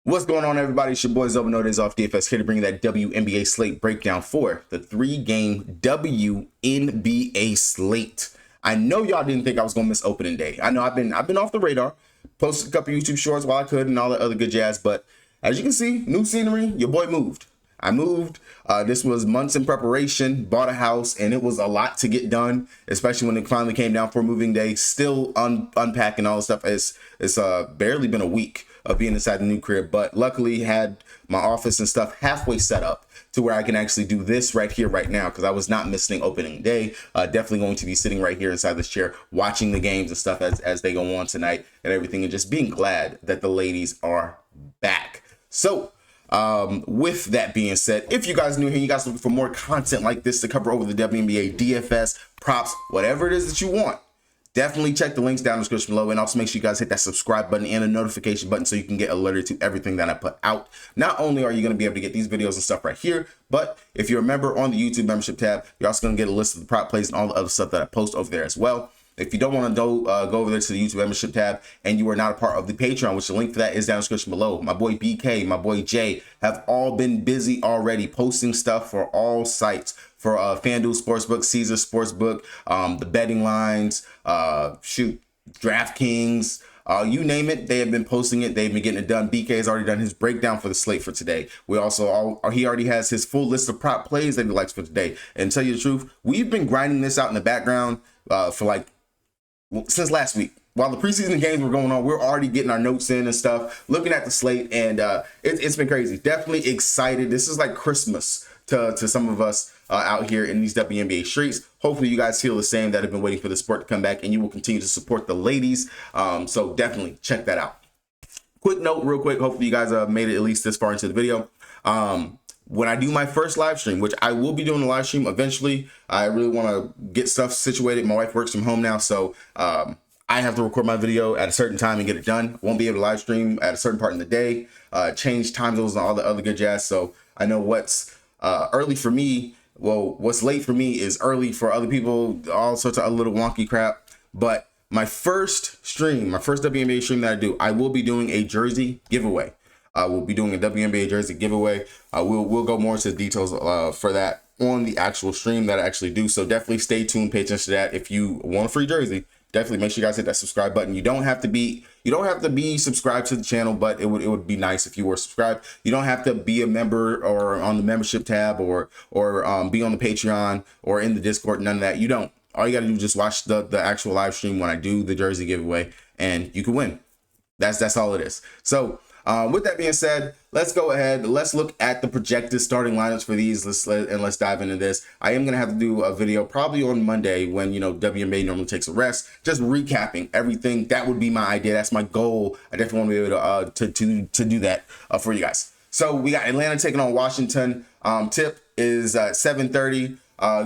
What's going on, everybody? It's your boy Wnba Dfs DFS here to bring you that WNBA slate breakdown for the 3-game WNBA slate. I know y'all didn't think I was gonna miss opening day. I know I've been off the radar, posted a couple YouTube shorts while I could and all that other good jazz. But as you can see, new scenery. Your boy moved. I moved. This was months in preparation. Bought a house, and it was a lot to get done, especially when it finally came down for moving day. Still unpacking all the stuff. It's barely been a week of being inside the new crib, but luckily had my office and stuff halfway set up to where I can actually do this right here, right now, because I was not missing opening day. Definitely going to be sitting right here inside this chair, watching the games and stuff as they go on tonight and everything, and just being glad that the ladies are back. So, with that being said, if you guys are new here, you guys looking for more content like this to cover over the WNBA DFS, props, whatever it is that you want, definitely check the links down in the description below, and also make sure you guys hit that subscribe button and a notification button so you can get alerted to everything that I put out. Not only are you going to be able to get these videos and stuff right here, but if you're a member on the YouTube membership tab, you're also going to get a list of the prop plays and all the other stuff that I post over there as well. If you don't want to go over there to the YouTube membership tab and you are not a part of the Patreon, which the link for that is down in the description below, my boy BK, my boy Jay have all been busy already posting stuff for all sites, for FanDuel Sportsbook, Caesar Sportsbook, the betting lines, DraftKings, you name it, they have been posting it. They've been getting it done. BK has already done his breakdown for the slate for today. We also, he already has his full list of prop plays that he likes for today. And to tell you the truth, we've been grinding this out in the background since last week. While the preseason games were going on, we're already getting our notes in and stuff, looking at the slate, and it's been crazy. Definitely excited. This is like Christmas to some of us out here in these WNBA streets. Hopefully you guys feel the same, that have been waiting for the sport to come back, and you will continue to support the ladies. So definitely check that out. Quick note real quick. Hopefully you guys made it at least this far into the video. When I do my first live stream, which I will be doing a live stream eventually, I really want to get stuff situated. My wife works from home now, so I have to record my video at a certain time and get it done. Won't be able to live stream at a certain part in the day, change time zones and all the other good jazz. So I know what's early for me, well, what's late for me is early for other people, all sorts of other little wonky crap. But my first stream, my first WNBA stream that I do, I will be doing a jersey giveaway. We'll be doing a WNBA jersey giveaway. We'll go more into the details for that on the actual stream that I actually do. So definitely stay tuned, pay attention to that. If you want a free jersey, definitely make sure you guys hit that subscribe button. You don't have to be subscribed to the channel, but it would be nice if you were subscribed. You don't have to be a member or on the membership tab or be on the Patreon or in the Discord. None of that. You don't. All you got to do is just watch the actual live stream when I do the jersey giveaway, and you can win. That's all it is. So with that being said, let's go ahead. Let's look at the projected starting lineups for these. Let's dive into this. I am gonna have to do a video probably on Monday when WNBA normally takes a rest, just recapping everything. That would be my idea. That's my goal. I definitely want to be able to do that for you guys. So we got Atlanta taking on Washington. Tip is 7:30.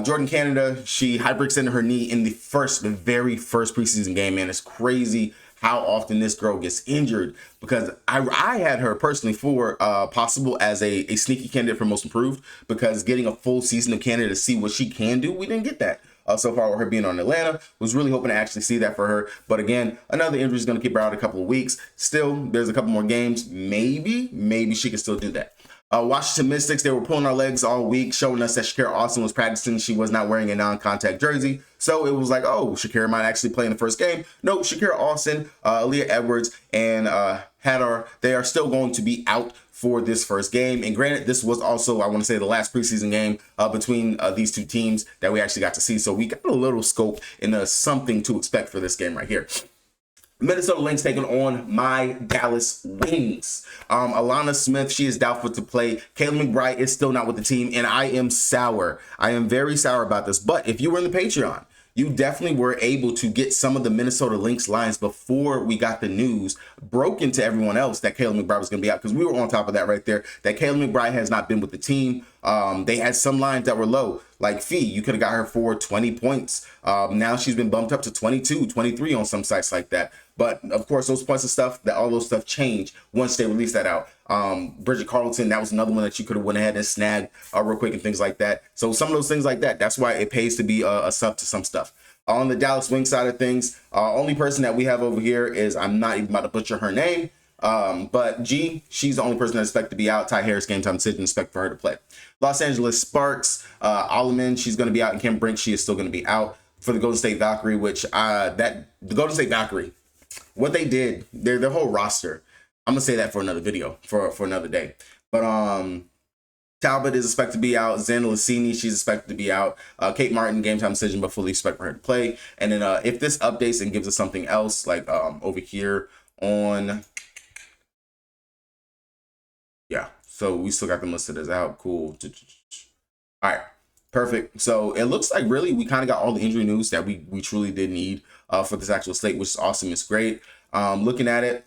Jordan Canada, she hyperextended her knee in the very first preseason game. Man, it's crazy how often this girl gets injured, because I had her personally for possible as a sneaky candidate for most improved, because getting a full season of Canada to see what she can do, we didn't get that so far with her being on Atlanta. Was really hoping to actually see that for her, but again, another injury is going to keep her out a couple of weeks. Still, there's a couple more games. Maybe she can still do that. Washington Mystics, they were pulling our legs all week, showing us that Shakira Austin was practicing. She was not wearing a non-contact jersey. So it was like, oh, Shakira might actually play in the first game. No, Shakira Austin, Aaliyah Edwards, and Hadar, they are still going to be out for this first game. And granted, this was also, I want to say, the last preseason game between these two teams that we actually got to see. So we got a little scope and something to expect for this game right here. Minnesota Lynx taking on my Dallas Wings. Alana Smith, she is doubtful to play. Kayla McBride is still not with the team, and I am sour. I am very sour about this. But if you were in the Patreon, you definitely were able to get some of the Minnesota Lynx lines before we got the news broken to everyone else that Kayla McBride was going to be out, because we were on top of that right there, that Kayla McBride has not been with the team. They had some lines that were low, like Fee, you could have got her for 20 points. Now she's been bumped up to 22, 23 on some sites like that. But of course, those points and stuff, all those stuff change once they release that out. Bridget Carlton, that was another one that you could have went ahead and snagged real quick and things like that. So some of those things like that, that's why it pays to be a sub to some stuff. On the Dallas Wings side of things, only person that we have over here is, I'm not even about to butcher her name, But G, she's the only person I expect to be out. Ty Harris, game time decision, expect for her to play. Los Angeles Sparks, Alleman, she's going to be out, and Kim Brink, she is still going to be out. For the Golden State Valkyrie, which the Golden State Valkyrie, what they did, their whole roster, I'm gonna say that for another video, for another day. But Talbot is expected to be out. Xana Lassini, she's expected to be out. Kate Martin, game time decision, but fully expect for her to play. And then if this updates and gives us something else, like over here on, yeah, so we still got them listed as out. Cool. All right. Perfect. So it looks like really we kind of got all the injury news that we truly did need for this actual slate, which is awesome. It's great. Looking at it,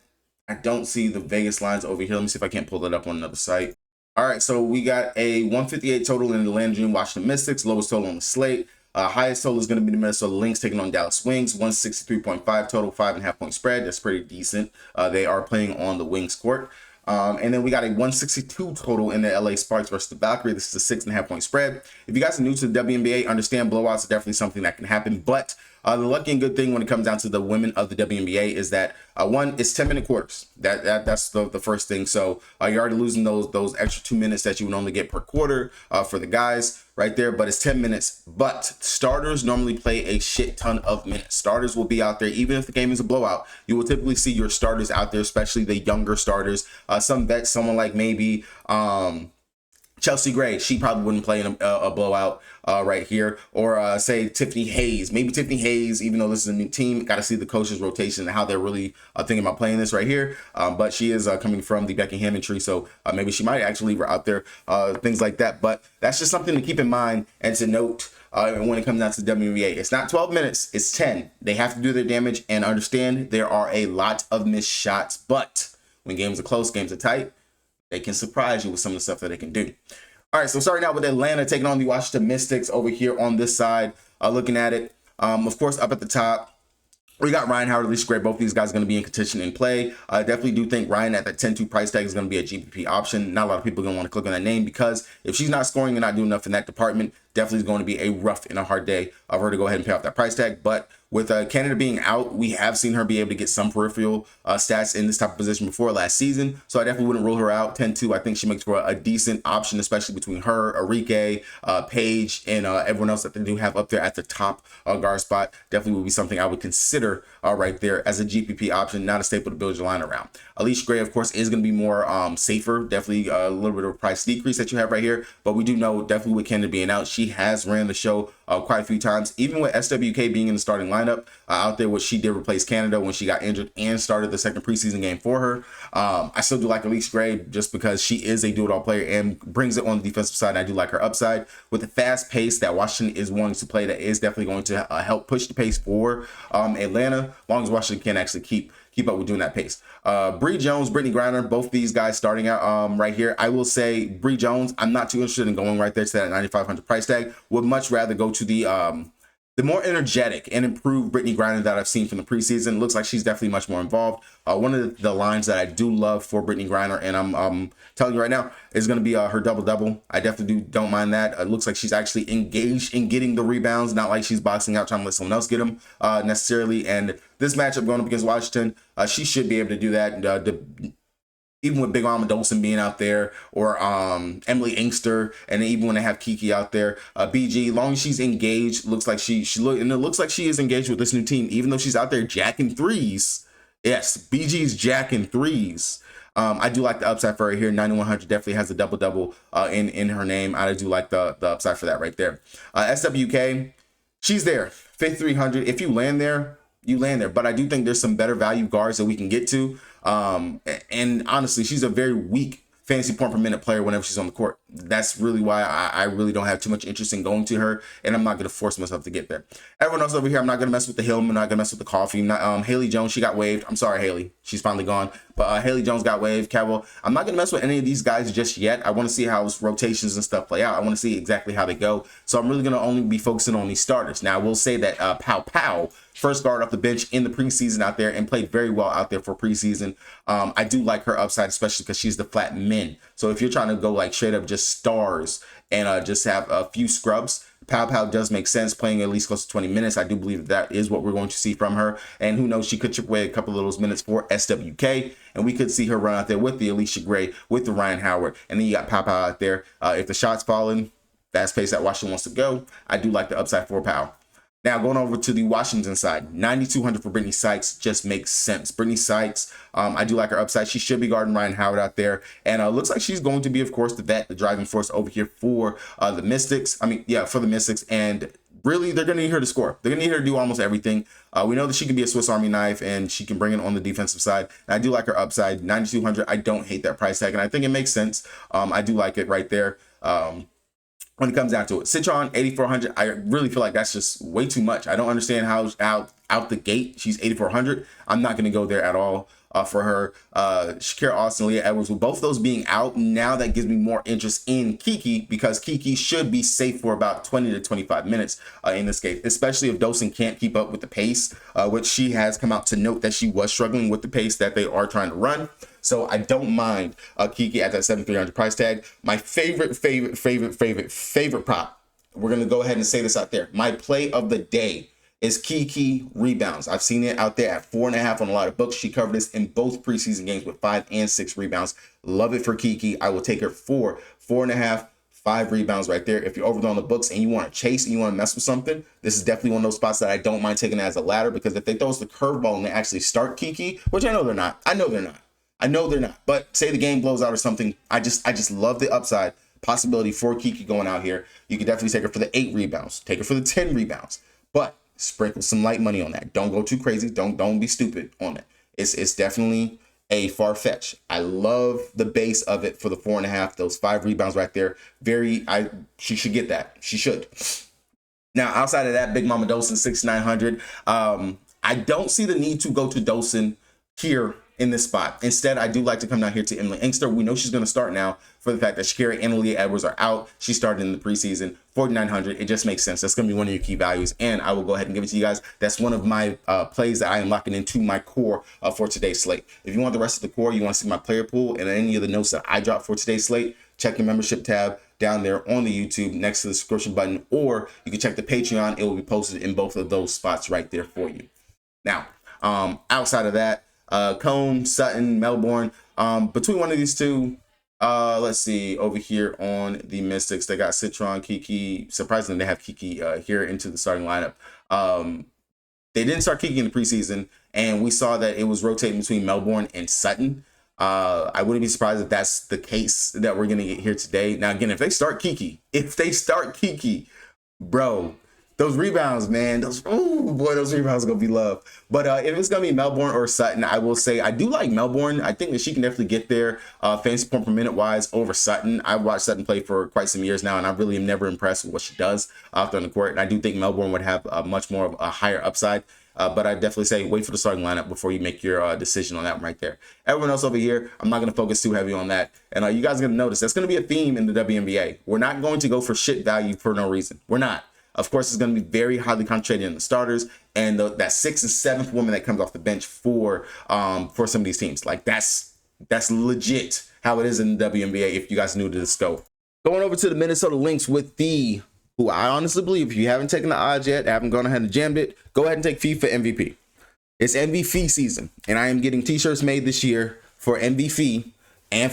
I don't see the Vegas lines over here. Let me see if I can't pull that up on another site. All right, so we got a 158 total in the Atlanta Dream Washington Mystics, lowest total on the slate. Highest total is going to be the Minnesota Lynx taking on Dallas Wings, 163.5 total, 5.5 point spread. That's pretty decent. They are playing on the Wings court. And then we got a 162 total in the LA Sparks versus the Valkyrie. This is a 6.5 point spread. If you guys are new to the WNBA, understand blowouts are definitely something that can happen. But the lucky and good thing when it comes down to the women of the WNBA is that one, it's 10-minute quarters. That's the first thing. So you're already losing those extra 2 minutes that you would normally get per quarter for the guys right there. But it's 10 minutes. But starters normally play a shit ton of minutes. Starters will be out there even if the game is a blowout. You will typically see your starters out there, especially the younger starters. Some vets, someone like maybe Chelsea Gray, she probably wouldn't play in a blowout right here. Or say Tiffany Hayes. Maybe Tiffany Hayes, even though this is a new team, got to see the coach's rotation and how they're really thinking about playing this right here. But she is coming from the Becky Hammond tree, so maybe she might actually leave her out there, things like that. But that's just something to keep in mind and to note when it comes down to the WNBA. It's not 12 minutes, it's 10. They have to do their damage and understand there are a lot of missed shots. But when games are close, games are tight, they can surprise you with some of the stuff that they can do. All right, so starting out with Atlanta taking on the Washington Mystics over here on this side. Looking at it, of course, up at the top, we got Ryan Howard, Alicia Gray. Both these guys are going to be in contention in play. I definitely do think Ryan at that 10-2 price tag is going to be a GPP option. Not a lot of people are going to want to click on that name because if she's not scoring and not doing enough in that department, definitely is going to be a rough and a hard day of her to go ahead and pay off that price tag. But with Canada being out, we have seen her be able to get some peripheral stats in this type of position before last season. So I definitely wouldn't rule her out. 10-2, I think she makes for a decent option, especially between her, Arike, Paige, and everyone else that they do have up there at the top guard spot. Definitely would be something I would consider right there as a GPP option, not a staple to build your line around. Alicia Gray, of course, is going to be more safer. Definitely a little bit of a price decrease that you have right here. But we do know definitely with Canada being out, she has ran the show quite a few times. Even with SWK being in the starting lineup out there, which she did replace Canada when she got injured and started the second preseason game for her. I still do like Alicia Gray just because she is a do-it-all player and brings it on the defensive side. I do like her upside with the fast pace that Washington is wanting to play. That is definitely going to help push the pace for Atlanta, as long as Washington can actually keep up with doing that pace. Bree Jones, Brittany Griner, both these guys starting out right here. I will say Bree Jones, I'm not too interested in going right there to that 9,500 price tag. Would much rather go to the more energetic and improved Brittany Griner that I've seen from the preseason. Looks like she's definitely much more involved. One of the lines that I do love for Brittany Griner, and I'm telling you right now, is going to be her double-double. I definitely don't mind that. It looks like she's actually engaged in getting the rebounds, not like she's boxing out trying to let someone else get them necessarily. And this matchup going up against Washington, she should be able to do that. Even with Big Mama Dolson being out there, or Emily Inkster, and even when they have Kiki out there, BG, long as she's engaged, looks like and it looks like she is engaged with this new team, even though she's out there jacking threes. Yes, BG's jacking threes. I do like the upside for her here. 9,100 definitely has a double-double in her name. I do like the upside for that right there. SWK, she's there. 5,300. If you land there, you land there. But I do think there's some better value guards that we can get to. And honestly, she's a very weak fantasy point per minute player whenever she's on the court. That's really why I really don't have too much interest in going to her, and I'm not going to force myself to get there. Everyone else over here, I'm not going to mess with the Hill. I'm not going to mess with the Coffee. Haley Jones, she got waived. I'm sorry, Haley. She's finally gone. But Haley Jones got waived. Cadwell, I'm not going to mess with any of these guys just yet. I want to see how rotations and stuff play out. I want to see exactly how they go. So I'm really going to only be focusing on these starters. Now, I will say that Pow Pow, first guard off the bench in the preseason out there and played very well out there for preseason. I do like her upside, especially because she's the flat min. So if you're trying to go like straight up just stars and just have a few scrubs, Pow Pow does make sense, playing at least close to 20 minutes. I do believe that is what we're going to see from her. And who knows, she could chip away a couple of those minutes for SWK. And we could see her run out there with the Alicia Gray, with the Ryan Howard. And then you got Pow Pow out there. If the shot's falling, fast pace that Washington wants to go, I do like the upside for Pow. Now, going over to the Washington side, 9,200 for Brittany Sykes just makes sense. Brittany Sykes, I do like her upside. She should be guarding Ryan Howard out there. And looks like she's going to be, of course, the vet, the driving force over here for the Mystics. For the Mystics. And really, they're going to need her to score. They're going to need her to do almost everything. We know that she can be a Swiss Army knife, and she can bring it on the defensive side. And I do like her upside, 9,200. I don't hate that price tag, and I think it makes sense. I do like it right there. When it comes down to it, Citron 8,400, I really feel like that's just way too much. I don't understand how out the gate she's 8,400. I'm not going to go there at all for her. Shakira Austin, Leah Edwards, with both of those being out, now that gives me more interest in Kiki, because Kiki should be safe for about 20 to 25 minutes in this game, especially if Dawson can't keep up with the pace, which she has come out to note that she was struggling with the pace that they are trying to run. So I don't mind Kiki at that 7,300 price tag. My favorite prop, we're going to go ahead and say this out there. My play of the day is Kiki rebounds. I've seen it out there at 4.5 on a lot of books. She covered this in both preseason games with 5 and 6 rebounds. Love it for Kiki. I will take her for 4.5, 5 rebounds right there. If you're over on the books and you want to chase and you want to mess with something, this is definitely one of those spots that I don't mind taking as a ladder, because if they throw us the curveball and they actually start Kiki, which I know they're not. But say the game blows out or something, I just love the upside possibility for Kiki going out here. You can definitely take her for the 8 rebounds, take her for the 10 rebounds, but sprinkle some light money on that. Don't go too crazy. Don't be stupid on it. It's definitely a far fetch. I love the base of it for the 4.5, those 5 rebounds right there. She should get that. She should. Now, outside of that, Big Mama Dawson 6,900. I don't see the need to go to Dawson here in this spot. Instead, I do like to come down here to Emily Inkster. We know she's going to start now for the fact that Shakira and Leah Edwards are out. She started in the preseason, 4,900. It just makes sense. That's going to be one of your key values, and I will go ahead and give it to you guys. That's one of my plays that I am locking into my core for today's slate. If you want the rest of the core, you want to see my player pool and any of the notes that I dropped for today's slate, check the membership tab down there on the YouTube next to the subscription button, or you can check the Patreon. It will be posted in both of those spots right there for you. Now, outside of that, Cone, Sutton, Melbourne, between one of these two, let's see, over here on the Mystics, they got Citron, Kiki. Surprisingly, they have Kiki here into the starting lineup. They didn't start Kiki in the preseason, and we saw that it was rotating between Melbourne and Sutton. I wouldn't be surprised if that's the case that we're going to get here today. Now, again, if they start Kiki, bro, those rebounds, man, those rebounds are going to be love. But if it's going to be Melbourne or Sutton, I will say I do like Melbourne. I think that she can definitely get there fantasy point per minute wise over Sutton. I've watched Sutton play for quite some years now, and I really am never impressed with what she does out there on the court. And I do think Melbourne would have much more of a higher upside. But I definitely say wait for the starting lineup before you make your decision on that one right there. Everyone else over here, I'm not going to focus too heavy on that. And you guys are going to notice that's going to be a theme in the WNBA. We're not going to go for shit value for no reason. We're not. Of course, it's going to be very highly concentrated in the starters and that 6th and 7th woman that comes off the bench for some of these teams. Like that's legit how it is in the WNBA. If you guys knew to the scope, going over to the Minnesota Lynx with who I honestly believe, if you haven't taken the odds yet, haven't gone ahead and jammed it, go ahead and take FIFA MVP. It's MVP season, and I am getting t-shirts made this year for MVP. And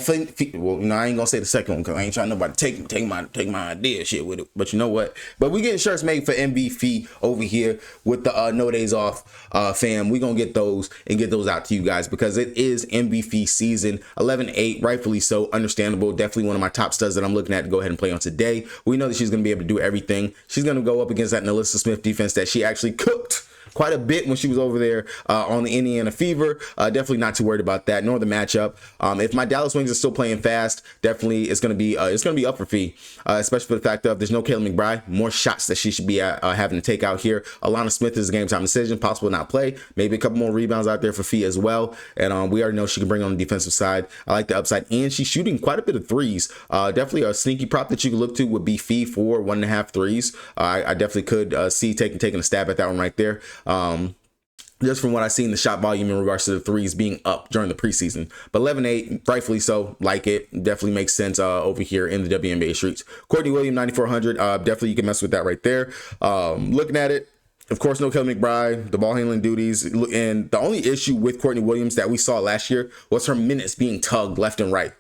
well, I ain't gonna say the second one because I ain't trying nobody to take my idea shit with it. But you know what? But we getting shirts made for MVP over here with the No Days Off fam. We gonna get those and get those out to you guys because it is MVP season. 11-8, rightfully so, understandable. Definitely one of my top studs that I'm looking at to go ahead and play on today. We know that she's gonna be able to do everything. She's gonna go up against that Nalissa Smith defense that she actually cooked quite a bit when she was over there on the Indiana Fever. Definitely not too worried about that, nor the matchup. If my Dallas Wings are still playing fast, definitely it's gonna be up for fee, especially for the fact of there's no Kayla McBride. More shots that she should be having to take out here. Alana Smith is a game time decision, possible not play. Maybe a couple more rebounds out there for fee as well. And we already know she can bring on the defensive side. I like the upside, and she's shooting quite a bit of threes. Definitely a sneaky prop that you could look to would be fee for 1.5 threes. I definitely could see taking a stab at that one right there. just from what I see in the shot volume in regards to the threes being up during the preseason. But 11-8, rightfully so, like it. Definitely makes sense over here in the WNBA streets. Courtney Williams, 9,400. Definitely you can mess with that right there. Looking at it, of course, no Kelly McBride, the ball handling duties. And the only issue with Courtney Williams that we saw last year was her minutes being tugged left and right.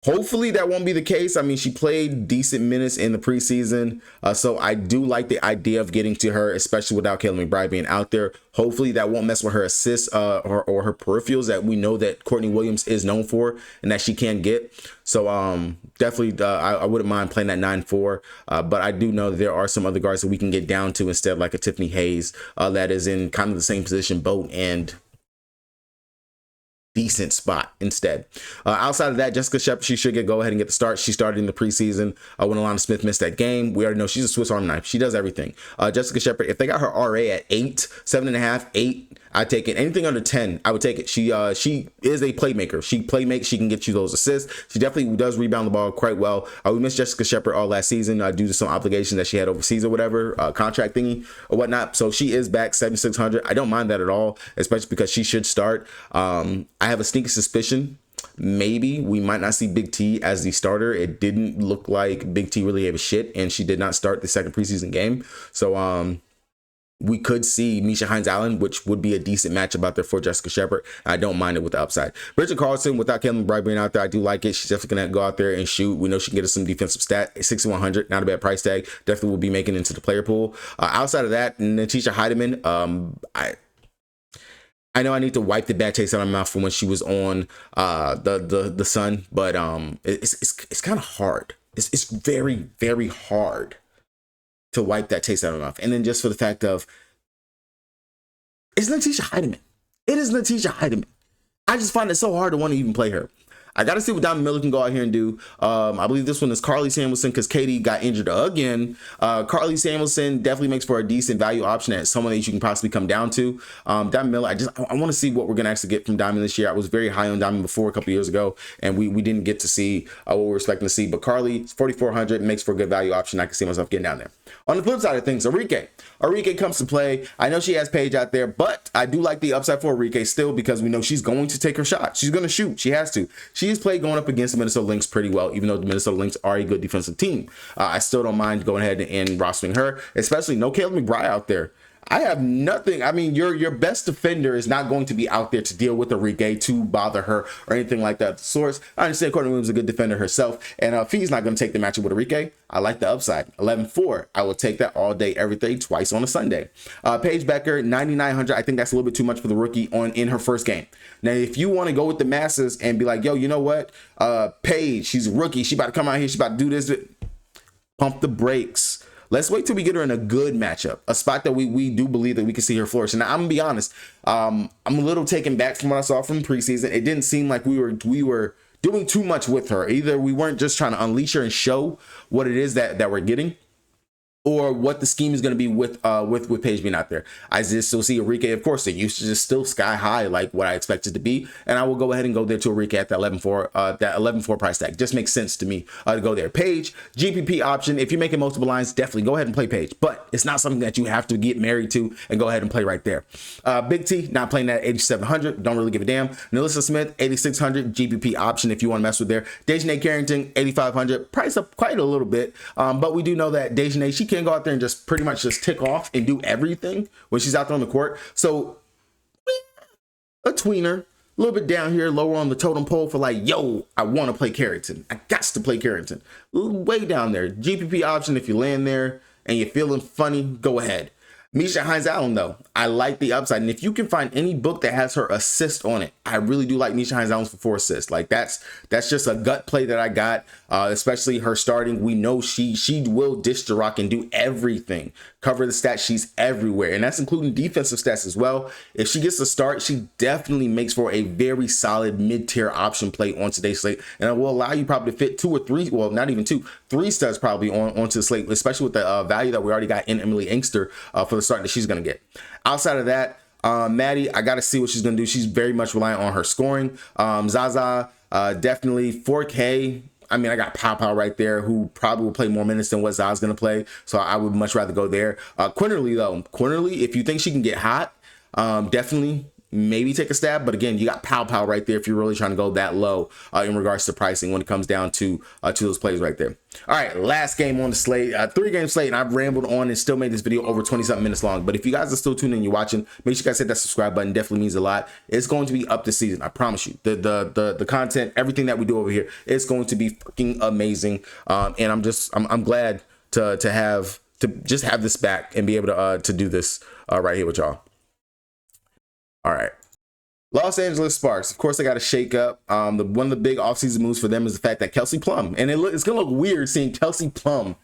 Hopefully that won't be the case. I mean, she played decent minutes in the preseason. So I do like the idea of getting to her, especially without Kelly McBride being out there. Hopefully that won't mess with her assists or her peripherals that we know that Courtney Williams is known for and that she can get. So definitely I wouldn't mind playing that 9-4. But I do know that there are some other guards that we can get down to instead, like a Tiffany Hayes that is in kind of the same position, boat and decent spot instead. Outside of that, Jessica Shepard, she should go ahead and get the start. She started in the preseason when Alana Smith missed that game. We already know she's a Swiss Army knife. She does everything. Jessica Shepard, if they got her RA at 8, 7.5, 8, I'd take it. Anything under 10, I would take it. She is a playmaker. She she can get you those assists. She definitely does rebound the ball quite well. We missed Jessica Shepard all last season due to some obligations that she had overseas or whatever, contract thingy or whatnot. So she is back 7,600. I don't mind that at all, especially because she should start. I have a sneaky suspicion maybe we might not see Big T as the starter. It didn't look like Big T really gave a shit, and she did not start the second preseason game. So we could see Misha Hines-Allen, which would be a decent matchup out there for Jessica Shepard. I don't mind it with the upside. Bridget Carlson, without Kelly McBride being out there, I do like it. She's definitely going to go out there and shoot. We know she can get us some defensive stat. 6,100, not a bad price tag. Definitely will be making it into the player pool. Outside of that, Natisha Heidemann, I know I need to wipe the bad taste out of my mouth from when she was on the Sun, but it's kind of hard. It's very, very hard to wipe that taste out of my mouth. And then just for the fact of, it's Natisha Heidemann. It is Natisha Heidemann. I just find it so hard to want to even play her. I got to see what Diamond Miller can go out here and do. I believe this one is Carly Samuelson because Katie got injured again. Carly Samuelson definitely makes for a decent value option as someone that you can possibly come down to. Diamond Miller, I want to see what we're going to actually get from Diamond this year. I was very high on Diamond before a couple years ago, and we didn't get to see what we were expecting to see. But Carly, 4,400, makes for a good value option. I can see myself getting down there. On the flip side of things, Arike comes to play. I know she has Paige out there, but I do like the upside for Arike still because we know she's going to take her shot. She's going to shoot. She has to. She has played going up against the Minnesota Lynx pretty well, even though the Minnesota Lynx are a good defensive team. I still don't mind going ahead and rostering her, especially no Caleb McBride out there. I have nothing. I mean, your best defender is not going to be out there to deal with Arike, to bother her or anything like that. Source, I understand Courtney Williams is a good defender herself, and Fee's not going to take the matchup with Arike. I like the upside. 11-4. I will take that all day, every day, twice on a Sunday. Paige Becker, 9,900. I think that's a little bit too much for the rookie in her first game. Now, if you want to go with the masses and be like, yo, you know what? Paige, she's a rookie. She about to come out here. She about to do this. Pump the brakes. Let's wait till we get her in a good matchup, a spot that we do believe that we can see her flourish. And I'm gonna be honest, I'm a little taken back from what I saw from preseason. It didn't seem like we were doing too much with her. Either we weren't just trying to unleash her and show what it is that we're getting, or what the scheme is going to be with Paige being out there. I just still see Arike, of course, the usage is still sky high, like what I expected to be, and I will go ahead and go there to Arike at that 11-4 price tag. Just makes sense to me to go there. Paige, GPP option. If you're making multiple lines, definitely go ahead and play Paige, but it's not something that you have to get married to and go ahead and play right there. Big T, not playing that 8,700. Don't really give a damn. Nalissa Smith, 8,600 GPP option if you want to mess with there. Dejanay Carrington, 8,500. Price up quite a little bit, but we do know that Dejanay, she can go out there and just pretty much just tick off and do everything when she's out there on the court. So a tweener, a little bit down here, lower on the totem pole for like, yo, I want to play Carrington. I got to play Carrington. Way down there. GPP option, if you land there and you're feeling funny, go ahead. Misha Hines-Allen, though, I like the upside. And if you can find any book that has her assist on it, I really do like Misha Hines-Allen for 4 assists. Like that's just a gut play that I got, especially her starting. We know she will dish the rock and do everything. Cover the stats, she's everywhere. And that's including defensive stats as well. If she gets the start, she definitely makes for a very solid mid-tier option play on today's slate. And it will allow you probably to fit 2 or 3, well, not even 2, 3 studs probably onto the slate, especially with the value that we already got in Emily Inkster for the start that she's going to get. Outside of that, Maddie, I got to see what she's going to do. She's very much reliant on her scoring. Zaza, definitely 4K. I mean, I got Pow right there, who probably will play more minutes than what Zaza's going to play. So I would much rather go there. Quinterly, though. Quinterly, if you think she can get hot, definitely maybe take a stab, but again, you got Pow right there if you're really trying to go that low in regards to pricing when it comes down to those plays right there. All right, last game on the slate, 3-game slate, and I've rambled on and still made this video over 20-something minutes long. But if you guys are still tuning in, you're watching, make sure you guys hit that subscribe button. Definitely means a lot. It's going to be up this season, I promise you. The content, everything that we do over here, it's going to be fucking amazing. And I'm glad to just have this back and be able to do this right here with y'all. All right. Los Angeles Sparks. Of course, they got to shake up. One of the big offseason moves for them is the fact that Kelsey Plum, and it's going to look weird seeing Kelsey Plum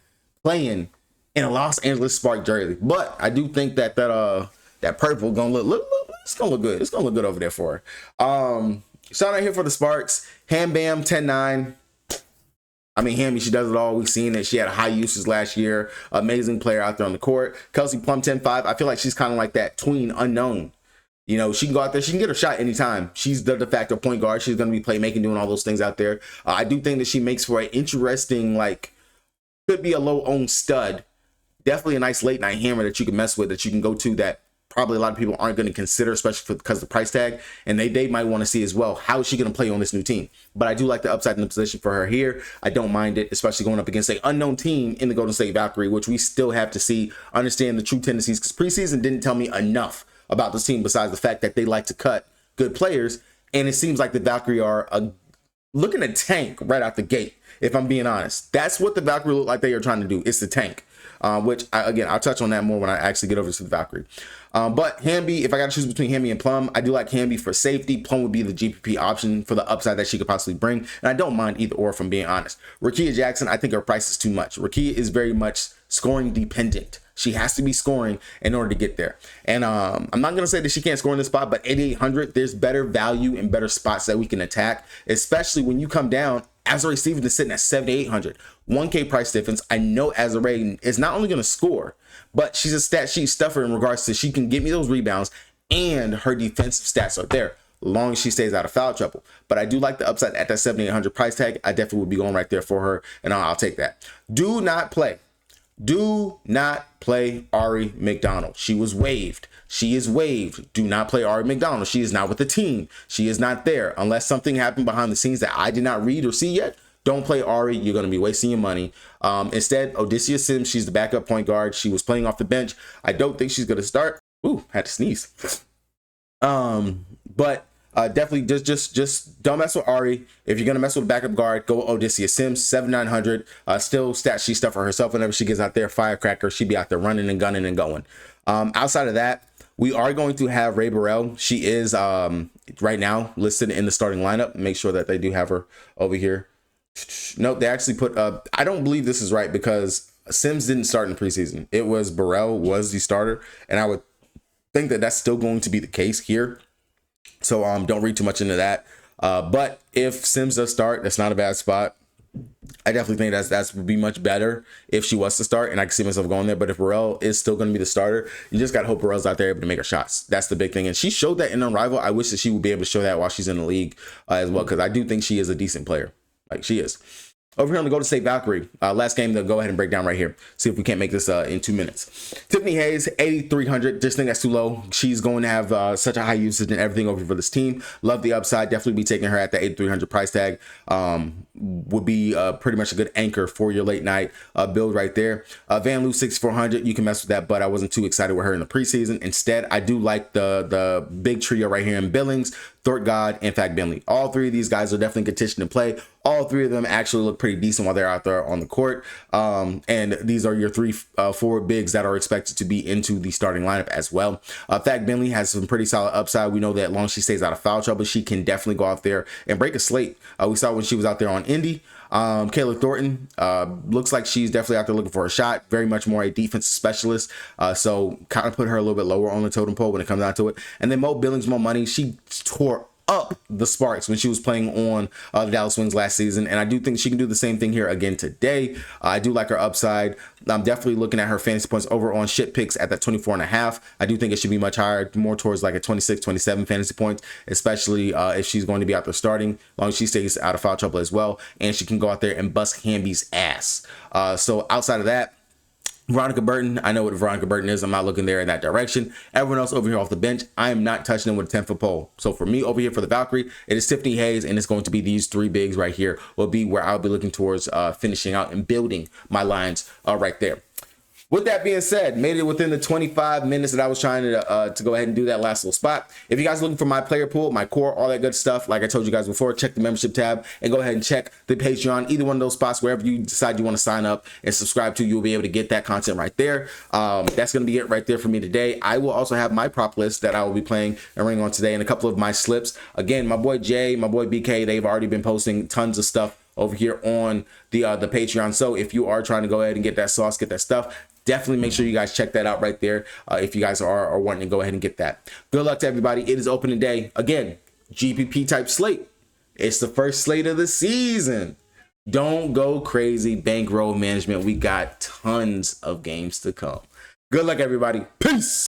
playing in a Los Angeles Spark jersey. But I do think that purple going to look it's going to look good. It's going to look good over there for her. Shout out here for the Sparks. Ham Bam 10-9. I mean, Hammy, she does it all. We've seen it. She had high uses last year. Amazing player out there on the court. Kelsey Plum 10-5. I feel like she's kind of like that tween unknown. You know, she can go out there. She can get her shot anytime. She's the de facto point guard. She's going to be playmaking, doing all those things out there. I do think that she makes for an interesting, like, could be a low-owned stud. Definitely a nice late-night hammer that you can mess with, that you can go to, that probably a lot of people aren't going to consider, especially because of the price tag. And they might want to see as well, how is she going to play on this new team? But I do like the upside in the position for her here. I don't mind it, especially going up against an unknown team in the Golden State Valkyrie, which we still have to see, understand the true tendencies, because preseason didn't tell me enough about this team besides the fact that they like to cut good players. And it seems like the Valkyrie are looking to tank right out the gate, if I'm being honest. That's what the Valkyrie look like they are trying to do. It's the tank, which again, I'll touch on that more when I actually get over to the Valkyrie. But Hamby, if I got to choose between Hamby and Plum, I do like Hamby for safety. Plum would be the GPP option for the upside that she could possibly bring. And I don't mind either or, if I'm being honest. Rakia Jackson, I think her price is too much. Rakia is very much scoring dependent. She has to be scoring in order to get there. And I'm not going to say that she can't score in this spot, but 8,800, there's better value and better spots that we can attack, especially when you come down. Azare Stevens is sitting at 7,800. 1K price difference. I know Azare is not only going to score, but she's a stat sheet stuffer in regards to she can get me those rebounds, and her defensive stats are there, long as she stays out of foul trouble. But I do like the upside at that 7,800 price tag. I definitely would be going right there for her, and I'll take that. Do not play Ari McDonald. She was waived. She is waived. Do not play Ari McDonald. She is not with the team. She is not there. Unless something happened behind the scenes that I did not read or see yet, don't play Ari. You're going to be wasting your money. Instead, Odysseia Sims, she's the backup point guard. She was playing off the bench. I don't think she's going to start. Ooh, had to sneeze. But definitely just don't mess with Ari. If you're gonna mess with a backup guard, go Odysseia Sims, 7,900. Still stat sheet stuff for herself. Whenever she gets out there, firecracker, she'd be out there running and gunning and going. Outside of that, we are going to have Ray Burrell. She is right now listed in the starting lineup. Make sure that they do have her over here. Nope, they actually put I don't believe this is right, because Sims didn't start in the preseason. It was Burrell was the starter, and I would think that that's still going to be the case here. So don't read too much into that. But if Sims does start, that's not a bad spot. I definitely think that would be much better if she was to start, and I can see myself going there. But if Burrell is still going to be the starter, you just got to hope Burrell's out there able to make her shots. That's the big thing. And she showed that in Unrivaled. I wish that she would be able to show that while she's in the league as well, because I do think she is a decent player. Like, she is. Over here on the Golden State Valkyrie, last game to go ahead and break down right here. See if we can't make this in 2 minutes. Tiffany Hayes, 8,300. Just think that's too low. She's going to have such a high usage and everything over for this team. Love the upside. Definitely be taking her at the 8,300 price tag. Would be pretty much a good anchor for your late night build right there. Van Loo, 6,400. You can mess with that, but I wasn't too excited with her in the preseason. Instead, I do like the big trio right here in Billings, Thort God, and Fat Bentley. All three of these guys are definitely conditioned to play. All three of them actually look pretty decent while they're out there on the court. And these are your three forward bigs that are expected to be into the starting lineup as well. Fat Bentley has some pretty solid upside. We know that long as she stays out of foul trouble, she can definitely go out there and break a slate. We saw when she was out there on Indy. Kayla Thornton looks like she's definitely out there looking for a shot. Very much more a defensive specialist. So kind of put her a little bit lower on the totem pole when it comes down to it. And then Mo Billings, Mo Money, she tore up the Sparks when she was playing on the Dallas Wings last season, and I do think she can do the same thing here again today. I do like her upside. I'm definitely looking at her fantasy points over on shit picks at that 24.5. I do think it should be much higher, more towards like a 26, 27 fantasy points, especially if she's going to be out there starting, as long as she stays out of foul trouble as well, and she can go out there and bust Hamby's ass. So outside of that, Veronica Burton, I know what Veronica Burton is. I'm not looking there in that direction. Everyone else over here off the bench, I am not touching them with a 10-foot pole. So for me over here for the Valkyrie, it is Tiffany Hayes, and it's going to be these three bigs right here will be where I'll be looking towards finishing out and building my lines right there. With that being said, made it within the 25 minutes that I was trying to go ahead and do that last little spot. If you guys are looking for my player pool, my core, all that good stuff, like I told you guys before, check the membership tab and go ahead and check the Patreon. Either one of those spots, wherever you decide you want to sign up and subscribe to, you'll be able to get that content right there. That's going to be it right there for me today. I will also have my prop list that I will be playing and running on today and a couple of my slips. Again, my boy Jay, my boy BK, they've already been posting tons of stuff over here on the Patreon. So if you are trying to go ahead and get that sauce, get that stuff, definitely make sure you guys check that out right there if you guys are wanting to go ahead and get that. Good luck to everybody. It is opening day. Again, GPP type slate. It's the first slate of the season. Don't go crazy. Bankroll management. We got tons of games to come. Good luck, everybody. Peace.